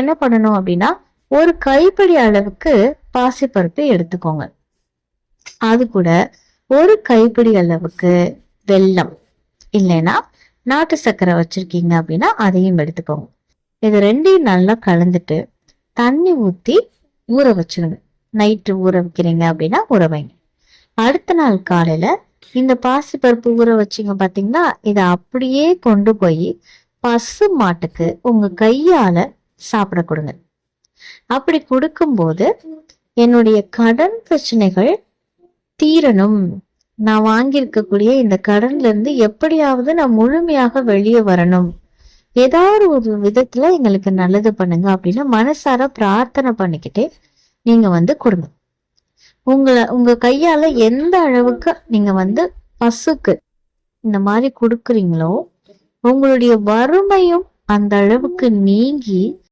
என்ன பண்ணணும் அப்படின்னா, ஒரு கைப்பிடி அளவுக்கு பாசிப்பருப்பு எடுத்துக்கோங்க. அது கூட ஒரு கைப்பிடி அளவுக்கு வெல்லம், இல்லைன்னா நாட்டு சர்க்கரை வச்சிருக்கீங்க அப்படின்னா அதையும் எடுத்துக்கோங்க. இது ரெண்டையும் நல்லா கலந்துட்டு தண்ணி ஊத்தி ஊற வச்சிருங்க. நைட்டு ஊற வைக்கிறீங்க அப்படின்னா ஊற வைங்க. அடுத்த நாள் காலையில இந்த பாசிப்பருப்பு ஊற வச்சிங்க பாத்தீங்களா, இதை அப்படியே கொண்டு போய் பசு மாட்டுக்கு உங்க கையால சாப்பிட கொடுங்க. அப்படி கொடுக்கும்போது என்னுடைய கடன் பிரச்சனைகள் தீரணும், நான் வாங்கியிருக்கக்கூடிய இந்த கடன்ல இருந்து எப்படியாவது நான் முழுமையாக வெளியே வரணும், ஏதாவது ஒரு விதத்துல எங்களுக்கு நல்லது பண்ணுங்க அப்படின்னு மனசார பிரார்த்தனை பண்ணிக்கிட்டே நீங்க கொடுங்க. உங்க கையால எந்த அளவுக்கு நீங்க பசுக்கு இந்த மாதிரி கொடுக்குறீங்களோ, உங்களுடைய வறுமையும் அந்த அளவுக்கு நீங்கி